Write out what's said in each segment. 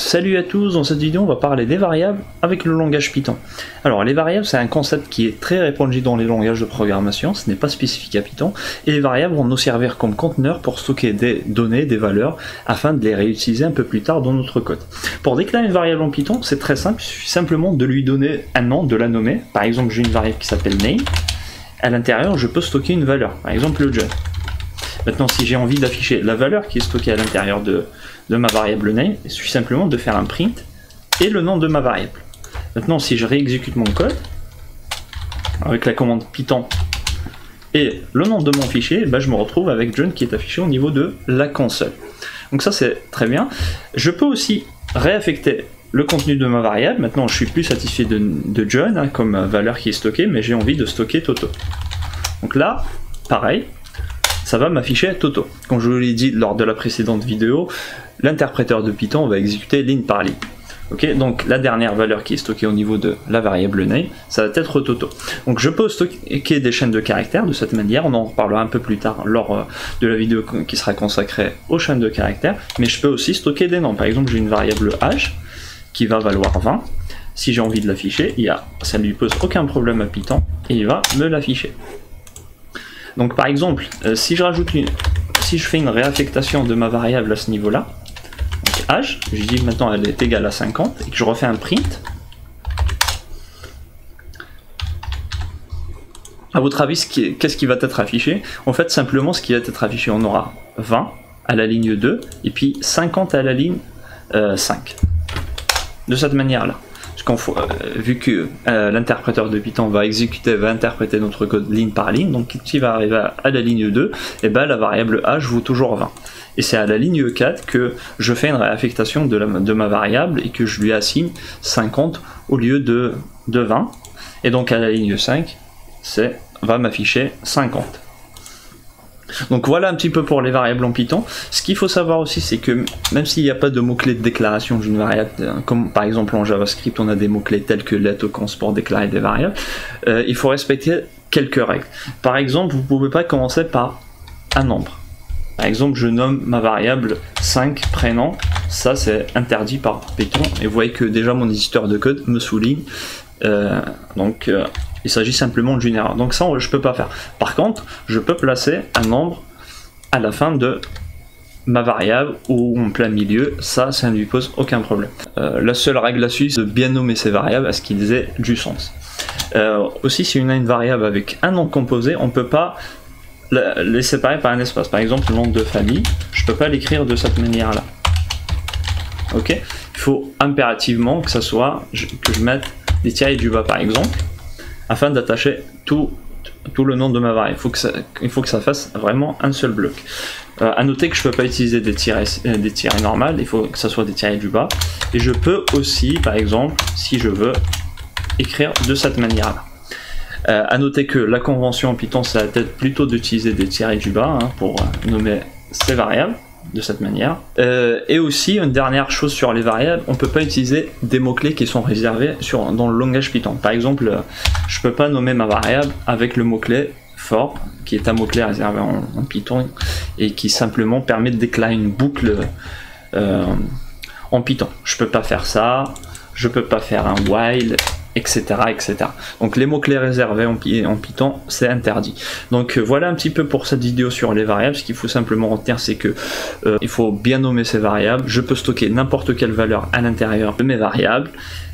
Salut à tous, dans cette vidéo on va parler des variables avec le langage Python. Alors les variables c'est un concept qui est très répandu dans les langages de programmation, ce n'est pas spécifique à Python, et les variables vont nous servir comme conteneur pour stocker des données, des valeurs, afin de les réutiliser un peu plus tard dans notre code. Pour déclarer une variable en Python, c'est très simple, il suffit simplement de lui donner un nom, de la nommer. Par exemple j'ai une variable qui s'appelle name, à l'intérieur je peux stocker une valeur, par exemple le John. Maintenant, si j'ai envie d'afficher la valeur qui est stockée à l'intérieur de ma variable name, il suffit simplement de faire un print et le nom de ma variable. Maintenant, si je réexécute mon code, avec la commande Python et le nom de mon fichier, je me retrouve avec John qui est affiché au niveau de la console. Donc ça, c'est très bien. Je peux aussi réaffecter le contenu de ma variable. Maintenant, je suis plus satisfait de John comme valeur qui est stockée, mais j'ai envie de stocker Toto. Donc là, pareil. Ça va m'afficher Toto. Comme je vous l'ai dit lors de la précédente vidéo, l'interpréteur de Python va exécuter ligne par ligne. Ok, donc la dernière valeur qui est stockée au niveau de la variable name, ça va être Toto. Donc je peux stocker des chaînes de caractères de cette manière, on en reparlera un peu plus tard lors de la vidéo qui sera consacrée aux chaînes de caractères, mais je peux aussi stocker des noms. Par exemple, j'ai une variable âge qui va valoir 20. Si j'ai envie de l'afficher, ça ne lui pose aucun problème à Python et il va me l'afficher. Donc par exemple, si je fais une réaffectation de ma variable à ce niveau-là, âge, je dis maintenant elle est égale à 50, et que je refais un print, à votre avis, qu'est-ce qui va être affiché? En fait, simplement, ce qui va être affiché, on aura 20 à la ligne 2, et puis 50 à la ligne 5. De cette manière-là. Vu que l'interpréteur de Python va interpréter notre code ligne par ligne, donc s'il va arriver à la ligne 2, et la variable âge vaut toujours 20. Et c'est à la ligne 4 que je fais une réaffectation de ma variable et que je lui assigne 50 au lieu de 20. Et donc à la ligne 5, va m'afficher 50. Donc voilà un petit peu pour les variables en Python. Ce qu'il faut savoir aussi, c'est que même s'il n'y a pas de mots-clés de déclaration d'une variable, comme par exemple en JavaScript on a des mots-clés tels que let ou const pour déclarer des variables, il faut respecter quelques règles. Par exemple, vous ne pouvez pas commencer par un nombre. Par exemple, je nomme ma variable 5 prénom, ça c'est interdit par Python, et vous voyez que déjà mon éditeur de code me souligne. Il s'agit simplement d'une erreur. Donc ça, je peux pas faire. Par contre, je peux placer un nombre à la fin de ma variable ou en plein milieu. Ça ne lui pose aucun problème. La seule règle à suivre, c'est de bien nommer ces variables à ce qu'ils aient du sens. Aussi, si on a une variable avec un nom composé, on ne peut pas les séparer par un espace. Par exemple, le nom de famille, je ne peux pas l'écrire de cette manière-là. Ok ? Il faut impérativement que ça soit, que je mette des tirets du bas par exemple, afin d'attacher tout le nom de ma variable. Il faut que ça fasse vraiment un seul bloc. À noter que je ne peux pas utiliser des tirets normales, il faut que ça soit des tirets du bas. Et je peux aussi, par exemple, si je veux, écrire de cette manière-là. À noter que la convention en Python, ça va être plutôt d'utiliser des tirets du bas pour nommer ces variables. De cette manière. Et aussi, une dernière chose sur les variables, on ne peut pas utiliser des mots-clés qui sont réservés dans le langage Python. Par exemple, je ne peux pas nommer ma variable avec le mot-clé for, qui est un mot-clé réservé en Python et qui simplement permet de déclarer une boucle en Python. Je ne peux pas faire ça, je ne peux pas faire un while, etc. etc. Donc les mots-clés réservés en Python, c'est interdit. Donc voilà un petit peu pour cette vidéo sur les variables. Ce qu'il faut simplement retenir, c'est que il faut bien nommer ces variables. Je peux stocker n'importe quelle valeur à l'intérieur de mes variables.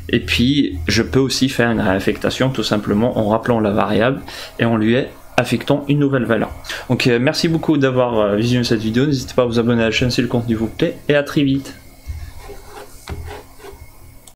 Et puis je peux aussi faire une réaffectation tout simplement en rappelant la variable et en lui affectant une nouvelle valeur. Donc merci beaucoup d'avoir visionné cette vidéo. N'hésitez pas à vous abonner à la chaîne si le contenu vous plaît et à très vite.